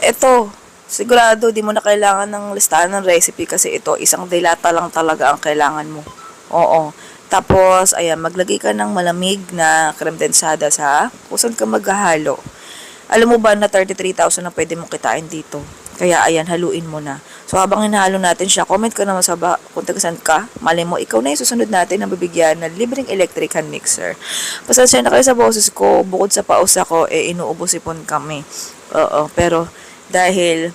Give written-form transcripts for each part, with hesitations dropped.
Ito, sigurado di mo na kailangan ng listahan ng recipe kasi ito, isang dilata lang talaga ang kailangan mo. Oo. Tapos, ayan, maglagay ka ng malamig na creme densada sa kung saan ka maghahalo. Alam mo ba na 33,000 na pwede mong kitain dito? Kaya ayan, haluin mo na. So habang hinahalo natin siya, comment ka naman sa kung taga-saan ka. Malay mo, ikaw na yung susunod natin na bibigyan ng libreng electric hand mixer. Pasensya na kayo sa boses ko, bukod sa paus ako, inuubos ipon kami. Oo, pero dahil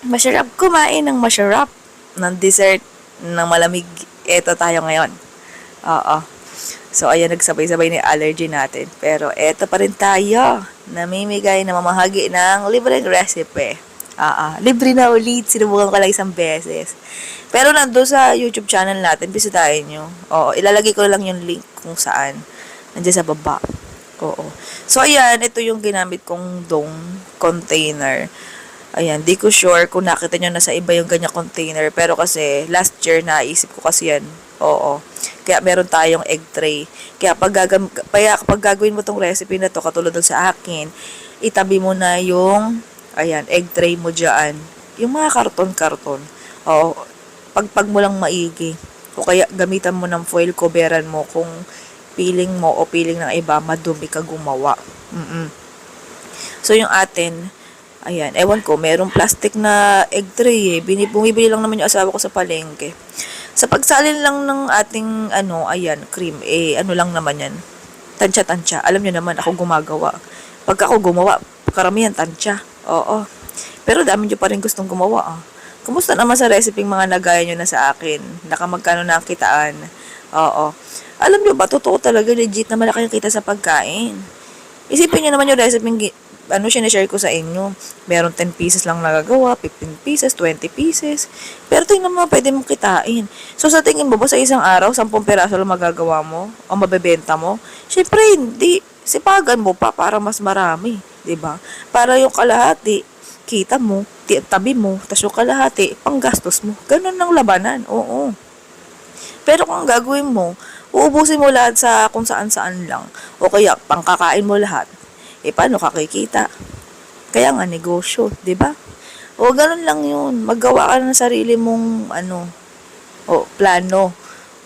masarap kumain ng masarap ng dessert ng malamig, eto tayo ngayon. Oo. So, ayan, nagsabay-sabay na yung allergy natin. Pero, eto pa rin tayo. Namimigay na mamahagi ng libreng recipe. Libre na ulit. Sinubukan ko lang isang beses. Pero, nandun sa YouTube channel natin, bisitahin nyo. Oo, ilalagay ko lang yung link kung saan. Nandiyan sa baba. Oo. So, ayan, ito yung ginamit kong dome container. Ayan, di ko sure kung nakita nyo na sa iba yung ganyan container. Pero kasi, last year, naisip ko kasi yan. Oo. Kaya meron tayong egg tray. Kaya kapag gagawin mo tong recipe na to, katulad dun sa akin, itabi mo na yung, ayan, egg tray mo dyan. Yung mga karton-karton. Oo. Pagpag mo lang maigi. O kaya gamitan mo ng foil coveran mo kung feeling mo o feeling ng iba, madumi ka gumawa. So, yung atin, ayan, ewan ko, merong plastic na egg tray eh. Bumibili lang naman yung asawa ko sa palengke. Sa pagsalin lang ng ating, ayan, cream, ano lang naman yan. Tansya-tansya. Alam nyo naman, ako gumagawa. Pag ako gumawa, karamihan tansya. Oo. Pero dami nyo pa rin gustong gumawa, ah. Kumusta naman sa recipe mga nagaya nyo na sa akin? Nakamagkano na ang kitaan? Oo. Alam nyo ba, totoo talaga, legit na malaki yung kita sa pagkain. Isipin nyo naman yung recipe sinashare ko sa inyo. Meron 10 pieces lang nagagawa, 15 pieces, 20 pieces. Pero tingnan mo, pwede mong kitain. So, sa tingin mo ba sa isang araw, 10 peraso lang magagawa mo? O mabebenta mo? Siyempre, hindi. Sipagan mo pa para mas marami. 'Di ba? Para yung kalahati, kita mo, tabi mo, tas yung kalahati, panggastos mo. Ganun ang labanan. Oo. Pero kung gagawin mo, uubusin mo lahat sa kung saan-saan lang. O kaya, pangkakain mo lahat. Paano kakikita? Kaya nga, negosyo, di ba? O, ganun lang yun. Maggawa ka ng sarili mong, plano.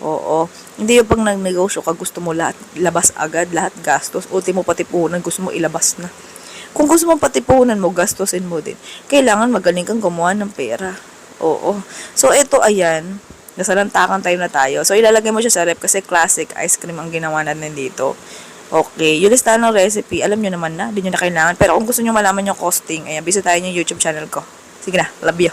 Oo. Hindi yung pag nagnegosyo ka, gusto mo lahat, labas agad, lahat gastos. Ulti mo patipunan, gusto mo ilabas na. Kung gusto mo patipunan mo, gastusin mo din. Kailangan magaling kang gumawa ng pera. Oo. So, ito, ayan. Nasa lantakan tayo na tayo. So, ilalagay mo siya sa rep kasi classic ice cream ang ginawa natin dito. Okay, yung listahan ng recipe, alam nyo naman na, hindi nyo na kailangan. Pero kung gusto nyo malaman yung costing, ayan, bisitahin yung YouTube channel ko. Sige na, love you.